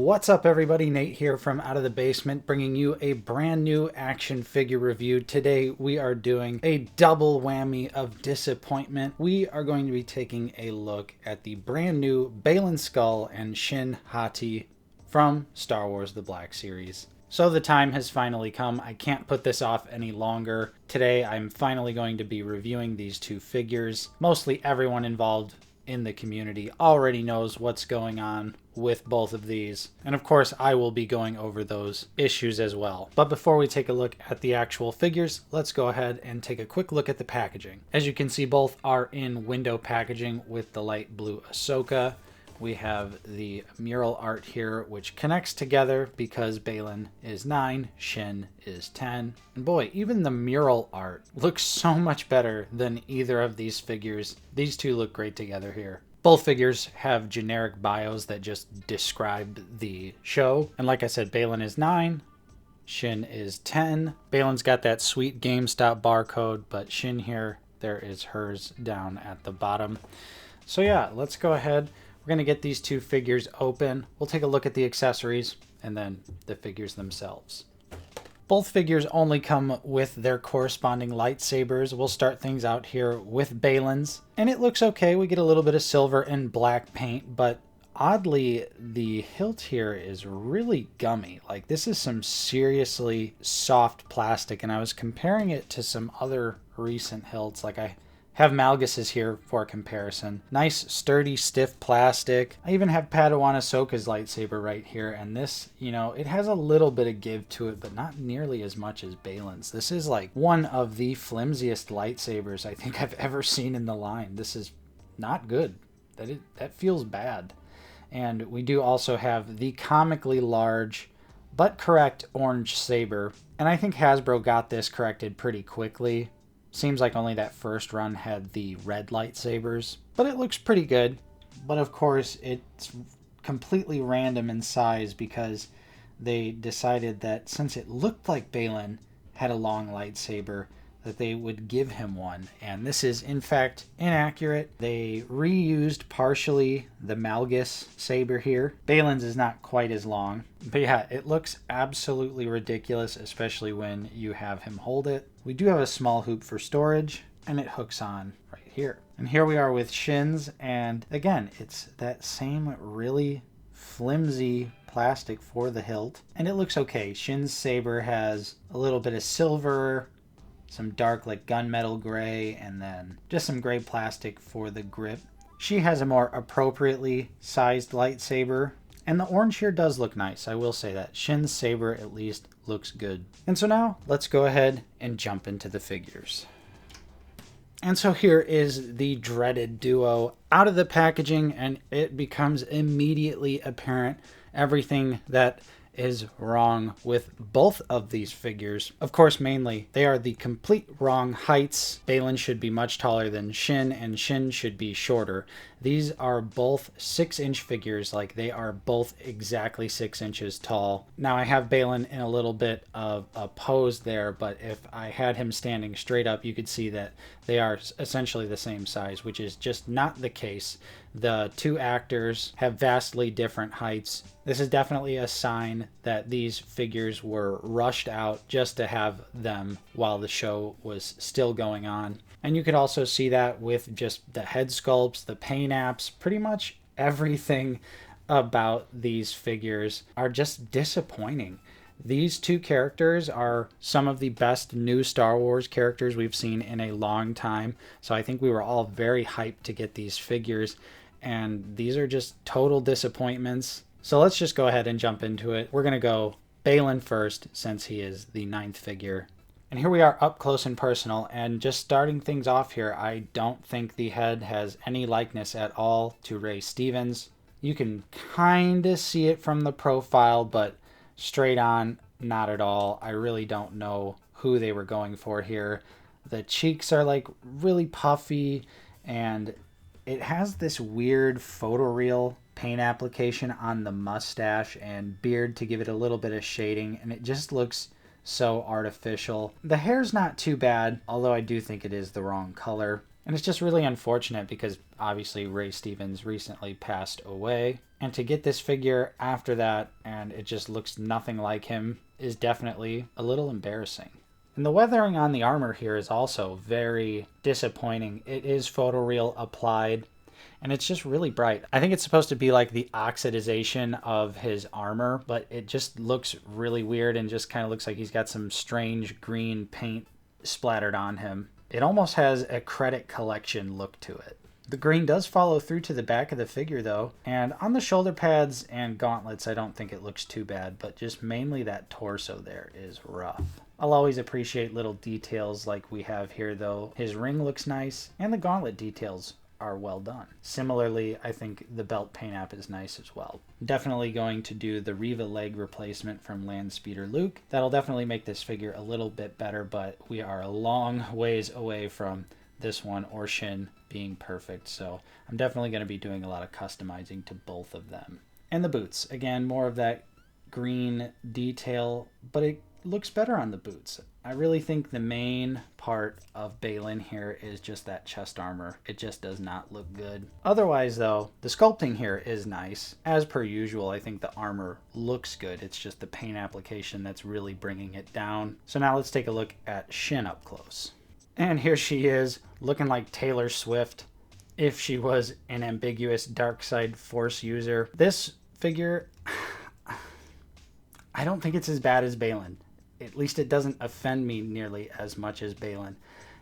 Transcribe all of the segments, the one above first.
What's up everybody, Nate here from Out of the Basement, bringing you a brand new action figure review. Today we are doing a double whammy of disappointment. We are going to be taking a look at the brand new BAYLAN SKOLL and SHIN HATI from Star Wars The Black Series. So the time has finally come. I can't put this off any longer. Today I'm finally going to be reviewing these two figures. Mostly everyone involved in the community already knows what's going on with both of these, and of course I will be going over those issues as well. But before we take a look at the actual figures, let's go ahead and take a quick look at the packaging. As you can see, both are in window packaging with the light blue Ahsoka. We have the mural art here, which connects together because BAYLAN is 9, SHIN is 10. And boy, even the mural art looks so much better than either of these figures. These two look great together here. Both figures have generic bios that just describe the show. And like I said, BAYLAN is 9, SHIN is 10. BAYLAN's got that sweet GameStop barcode, but SHIN here, there is hers down at the bottom. So yeah, let's go ahead. We're going to get these two figures open. We'll take a look at the accessories and then the figures themselves. Both figures only come with their corresponding lightsabers. We'll start things out here with BAYLAN's, and it looks okay. We get a little bit of silver and black paint, but oddly, the hilt here is really gummy. Like, this is some seriously soft plastic, and I was comparing it to some other recent hilts. Like, I have Malgus's here for comparison. Nice, sturdy, stiff plastic. I even have Padawan Ahsoka's lightsaber right here, and this, you know, it has a little bit of give to it, but not nearly as much as BAYLAN's. This is like one of the flimsiest lightsabers I think I've ever seen in the line. This is not good. That feels bad. And we do also have the comically large but correct orange saber, and I think Hasbro got this corrected pretty quickly. Seems like only that first run had the red lightsabers, but it looks pretty good. But of course, it's completely random in size because they decided that since it looked like BAYLAN had a long lightsaber, that they would give him one. And this is, in fact, inaccurate. They reused partially the Malgus saber here. BAYLAN's is not quite as long. But yeah, it looks absolutely ridiculous, especially when you have him hold it. We do have a small hoop for storage, and it hooks on right here. And here we are with SHIN's, and again, it's that same really flimsy plastic for the hilt, and it looks okay. SHIN's saber has a little bit of silver, some dark like gunmetal gray, and then just some gray plastic for the grip. She has a more appropriately sized lightsaber, and the orange here does look nice. I will say that. SHIN's saber at least looks good. And so now let's go ahead and jump into the figures. And so here is the dreaded duo out of the packaging, and it becomes immediately apparent everything that is wrong with both of these figures. Of course, mainly, they are the complete wrong heights. BAYLAN should be much taller than SHIN, and SHIN should be shorter. These are both 6-inch figures, like they are both exactly 6 inches tall. Now I have BAYLAN in a little bit of a pose there, but if I had him standing straight up, you could see that they are essentially the same size, which is just not the case. The two actors have vastly different heights. This is definitely a sign that these figures were rushed out just to have them while the show was still going on. And you could also see that with just the head sculpts, the paint apps, pretty much everything about these figures are just disappointing. These two characters are some of the best new Star Wars characters we've seen in a long time. So I think we were all very hyped to get these figures, and these are just total disappointments. So let's just go ahead and jump into it. We're going to go BAYLAN first, since he is the 9th figure. And here we are up close and personal, and just starting things off here, I don't think the head has any likeness at all to Ray Stevens. You can kind of see it from the profile, but straight on, not at all. I really don't know who they were going for here. The cheeks are like really puffy, and it has this weird photoreal paint application on the mustache and beard to give it a little bit of shading, and it just looks so artificial. The hair's not too bad, although I do think it is the wrong color. And it's just really unfortunate because obviously Ray Stevens recently passed away. And to get this figure after that and it just looks nothing like him is definitely a little embarrassing. And the weathering on the armor here is also very disappointing. It is photoreal applied and it's just really bright. I think it's supposed to be like the oxidization of his armor, but it just looks really weird and just kind of looks like he's got some strange green paint splattered on him. It almost has a credit collection look to it. The green does follow through to the back of the figure though, and on the shoulder pads and gauntlets I don't think it looks too bad, but just mainly that torso there is rough. I'll always appreciate little details like we have here though. His ring looks nice, and the gauntlet details are well done. Similarly, I think the belt paint app is nice as well. Definitely going to do the Reva leg replacement from Landspeeder Luke. That'll definitely make this figure a little bit better, but we are a long ways away from this one or Shin being perfect, so I'm definitely going to be doing a lot of customizing to both of them. And the boots, again, more of that green detail, but it looks better on the boots. I really think the main part of BAYLAN here is just that chest armor. It just does not look good. Otherwise though, the sculpting here is nice. As per usual, I think the armor looks good. It's just the paint application that's really bringing it down. So now let's take a look at Shin up close. And here she is, looking like Taylor Swift if she was an ambiguous dark side force user. This figure, I don't think it's as bad as BAYLAN. At least it doesn't offend me nearly as much as BAYLAN.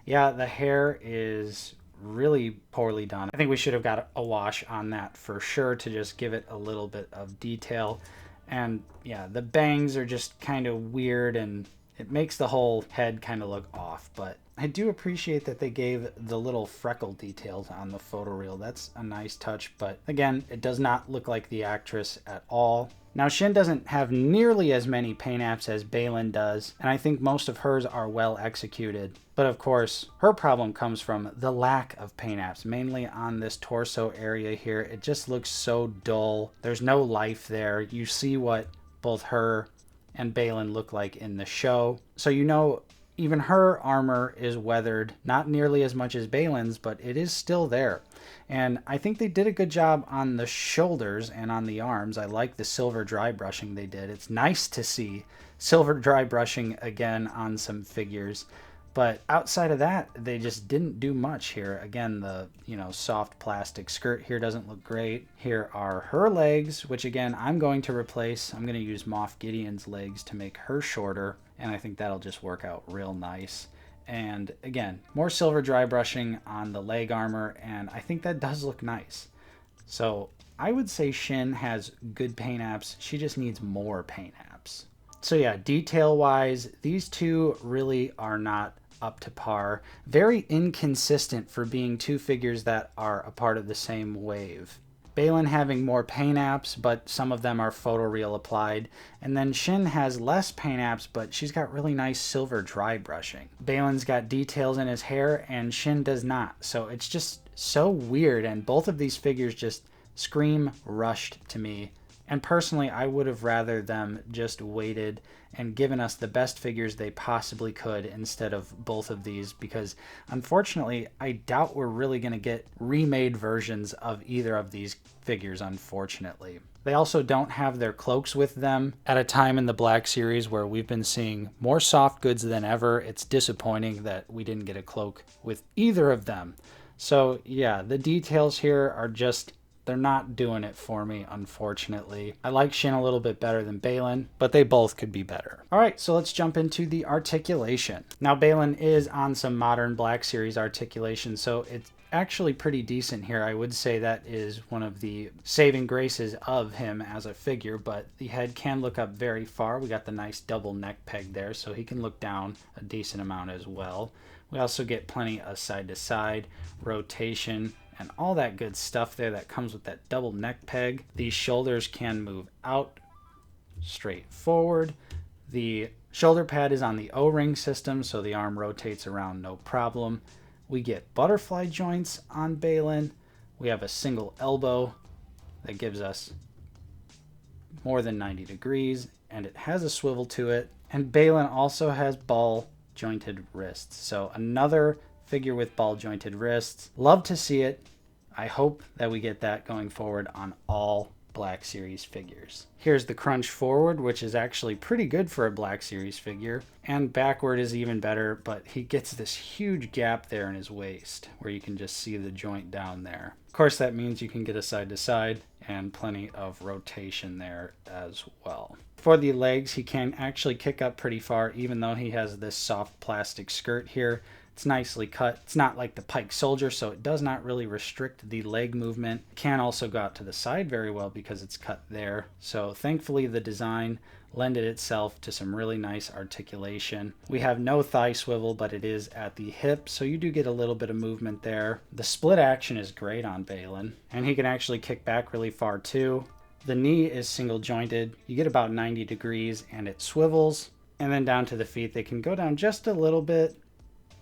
Yeah, the hair is really poorly done. I think we should have got a wash on that for sure to just give it a little bit of detail. And yeah, the bangs are just kind of weird and it makes the whole head kind of look off. But I do appreciate that they gave the little freckle details on the photoreel. That's a nice touch, but again, it does not look like the actress at all. Now, Shin doesn't have nearly as many paint apps as BAYLAN does, and I think most of hers are well executed. But of course, her problem comes from the lack of paint apps, mainly on this torso area here. It just looks so dull. There's no life there. You see what both her and BAYLAN look like in the show. So you know even her armor is weathered, not nearly as much as BAYLAN's, but it is still there. And I think they did a good job on the shoulders and on the arms. I like the silver dry brushing they did. It's nice to see silver dry brushing again on some figures. But outside of that, they just didn't do much here. Again, the soft plastic skirt here doesn't look great. Here are her legs, which again, I'm going to replace. I'm going to use Moff Gideon's legs to make her shorter. And I think that'll just work out real nice. And again, more silver dry brushing on the leg armor, and I think that does look nice. So I would say Shin has good paint apps. She just needs more paint apps. So yeah, detail wise, these two really are not up to par. Very inconsistent for being two figures that are a part of the same wave. BAYLAN having more paint apps, but some of them are photoreal applied. And then Shin has less paint apps, but she's got really nice silver dry brushing. BAYLAN's got details in his hair, and Shin does not. So it's just so weird, and both of these figures just scream rushed to me. And personally, I would have rather them just waited and given us the best figures they possibly could instead of both of these, because unfortunately, I doubt we're really going to get remade versions of either of these figures, unfortunately. They also don't have their cloaks with them at a time in the Black Series where we've been seeing more soft goods than ever. It's disappointing that we didn't get a cloak with either of them. So yeah, the details here are just, they're not doing it for me, unfortunately. I like Shin a little bit better than BAYLAN, but they both could be better. All right, so let's jump into the articulation. Now, BAYLAN is on some modern Black Series articulation, so it's actually pretty decent here. I would say that is one of the saving graces of him as a figure, but the head can look up very far. We got the nice double neck peg there, so he can look down a decent amount as well. We also get plenty of side-to-side rotation and all that good stuff there that comes with that double neck peg. These shoulders can move out, straight forward. The shoulder pad is on the O-ring system, so the arm rotates around no problem. We get butterfly joints on BAYLAN. We have a single elbow that gives us more than 90 degrees, and it has a swivel to it. And BAYLAN also has ball jointed wrists. So another figure with ball jointed wrists. Love to see it. I hope that we get that going forward on all Black Series figures. Here's the crunch forward, which is actually pretty good for a Black Series figure, and backward is even better, but he gets this huge gap there in his waist where you can just see the joint down there. Of course, that means you can get a side to side and plenty of rotation there as well. For the legs, he can actually kick up pretty far, even though he has this soft plastic skirt here. It's nicely cut. It's not like the Pike Soldier, so it does not really restrict the leg movement. It can also go out to the side very well because it's cut there. So thankfully the design lended itself to some really nice articulation. We have no thigh swivel, but it is at the hip, so you do get a little bit of movement there. The split action is great on BAYLAN, and he can actually kick back really far too. The knee is single jointed. You get about 90 degrees and it swivels. And then down to the feet, they can go down just a little bit,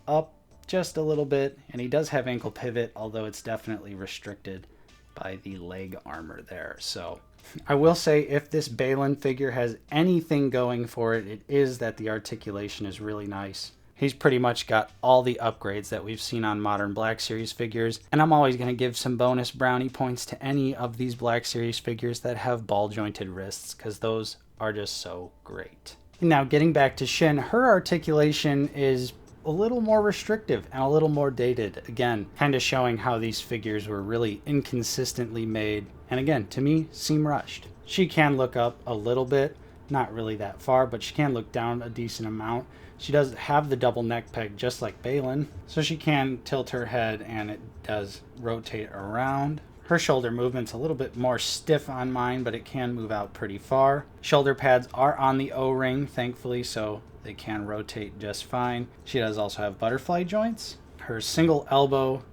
up just a little bit, and he does have ankle pivot, although it's definitely restricted by the leg armor there. So I will say, if this BAYLAN figure has anything going for it, it is that the articulation is really nice. He's pretty much got all the upgrades that we've seen on modern Black Series figures, and I'm always going to give some bonus brownie points to any of these Black Series figures that have ball jointed wrists, because those are just so great. Now getting back to SHIN, her articulation is a little more restrictive and a little more dated. Again, kind of showing how these figures were really inconsistently made, and again, to me, seem rushed. She can look up a little bit, not really that far, but she can look down a decent amount. She does have the double neck peg just like BAYLAN, so she can tilt her head and it does rotate around. Her shoulder movement's a little bit more stiff on mine, but it can move out pretty far. Shoulder pads are on the O-ring, thankfully, so they can rotate just fine. She does also have butterfly joints. Her single elbow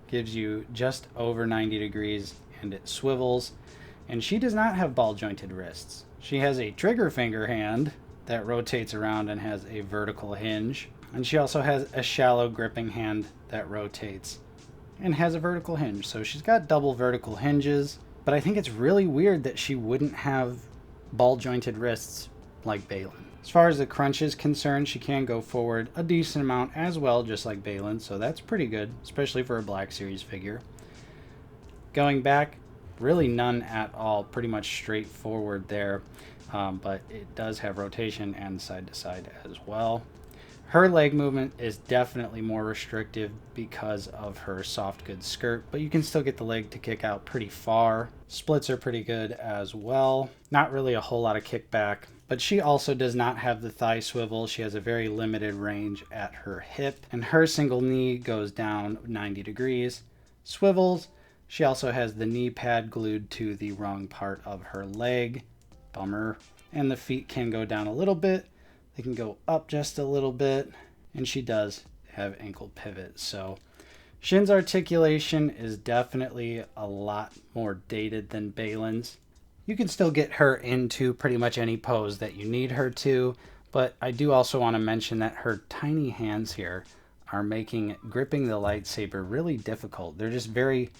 gives you just over 90 degrees and it swivels. And she does not have ball jointed wrists. She has a trigger finger hand that rotates around and has a vertical hinge. And she also has a shallow gripping hand that rotates and has a vertical hinge. So she's got double vertical hinges, but I think it's really weird that she wouldn't have ball jointed wrists like BAYLAN. As far as the crunch is concerned, she can go forward a decent amount as well, just like BAYLAN, so that's pretty good, especially for a Black Series figure. Going back, really none at all, pretty much straightforward there, but it does have rotation and side to side as well. Her leg movement is definitely more restrictive because of her soft goods skirt, but you can still get the leg to kick out pretty far. Splits are pretty good as well. Not really a whole lot of kickback, but she also does not have the thigh swivel. She has a very limited range at her hip, and her single knee goes down 90 degrees, swivels. She also has the knee pad glued to the wrong part of her leg. Bummer. And the feet can go down a little bit. They can go up just a little bit, and she does have ankle pivot. So SHIN's articulation is definitely a lot more dated than BAYLAN's. You can still get her into pretty much any pose that you need her to, but I do also want to mention that her tiny hands here are making gripping the lightsaber really difficult. They're just very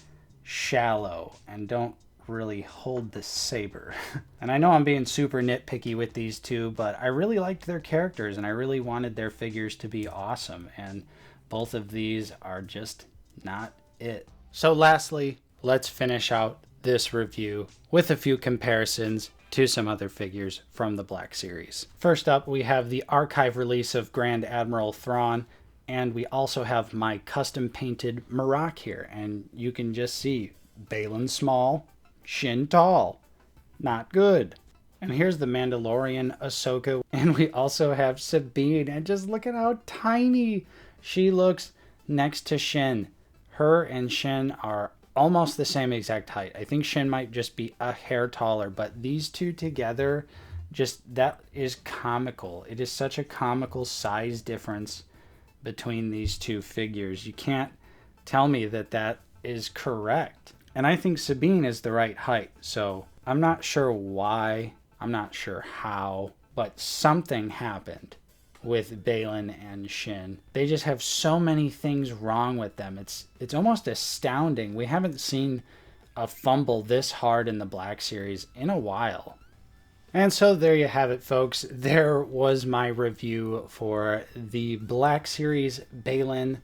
shallow and don't really hold the saber. And I know I'm being super nitpicky with these two, but I really liked their characters and I really wanted their figures to be awesome, and both of these are just not it. So lastly, let's finish out this review with a few comparisons to some other figures from the Black Series. First up, we have the archive release of Grand Admiral Thrawn, and we also have my custom painted Marok here, and you can just see BAYLAN small, SHIN tall. Not good. And here's the Mandalorian Ahsoka, and we also have Sabine, and just look at how tiny she looks next to SHIN. Her and SHIN are almost the same exact height. I think SHIN might just be a hair taller, but these two together, just, that is comical. It is such a comical size difference between these two figures. You can't tell me that that is correct. And I think Sabine is the right height, so I'm not sure why, I'm not sure how, but something happened with BAYLAN and SHIN. They just have so many things wrong with them. It's almost astounding. We haven't seen a fumble this hard in the Black Series in a while. And so there you have it, folks. There was my review for the Black Series BAYLAN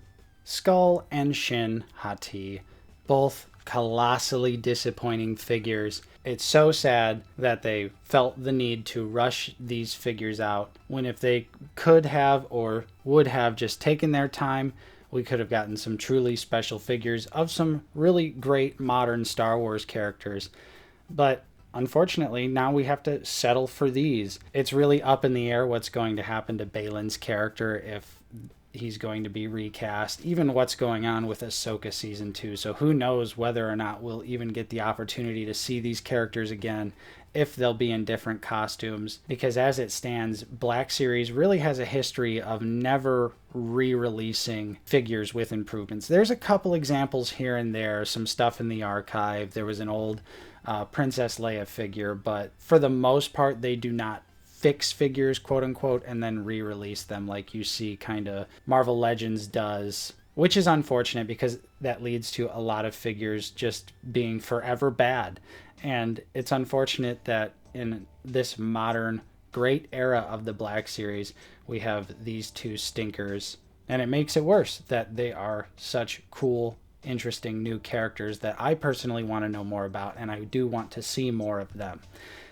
SKOLL and SHIN HATI, both colossally disappointing figures. It's so sad that they felt the need to rush these figures out, when if they could have or would have just taken their time, we could have gotten some truly special figures of some really great modern Star Wars characters. But unfortunately, now we have to settle for these. It's really up in the air what's going to happen to BAYLAN's character, if he's going to be recast, even what's going on with Ahsoka season 2. So who knows whether or not we'll even get the opportunity to see these characters again, if they'll be in different costumes, because as it stands, Black Series really has a history of never re-releasing figures with improvements. There's a couple examples here and there, some stuff in the archive. There was an old Princess Leia figure, but for the most part, they do not fix figures, quote unquote, and then re-release them like you see kind of Marvel Legends does, which is unfortunate because that leads to a lot of figures just being forever bad. And it's unfortunate that in this modern great era of the Black Series, we have these two stinkers, and it makes it worse that they are such cool, interesting new characters that I personally want to know more about, and I do want to see more of them.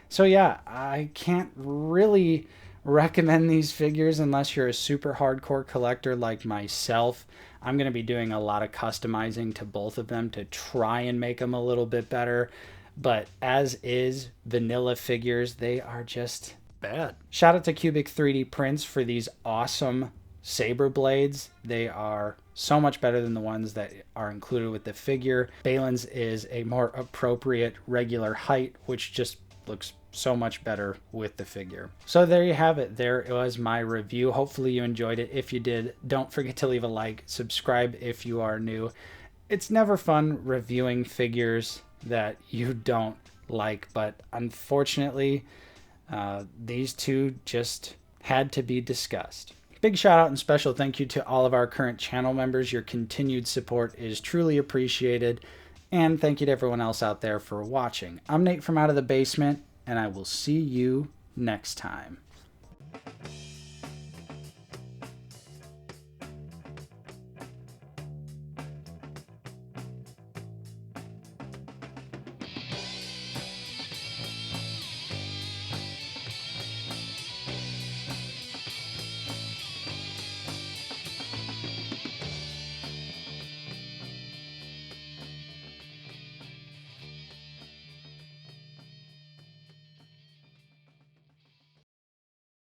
So yeah, I can't really recommend these figures unless you're a super hardcore collector like myself. I'm going to be doing a lot of customizing to both of them to try and make them a little bit better. But as is, vanilla figures, they are just bad. Shout out to Cubic 3D Prints for these awesome saber blades. They are so much better than the ones that are included with the figure. BAYLAN's is a more appropriate regular height, which just looks so much better with the figure. So there you have it. There was my review. Hopefully you enjoyed it. If you did, don't forget to leave a like, subscribe if you are new. It's never fun reviewing figures that you don't like, but unfortunately these two just had to be discussed. Big shout out and special thank you to all of our current channel members. Your continued support is truly appreciated. And thank you to everyone else out there for watching. I'm Nate from Out of the Basement, and I will see you next time.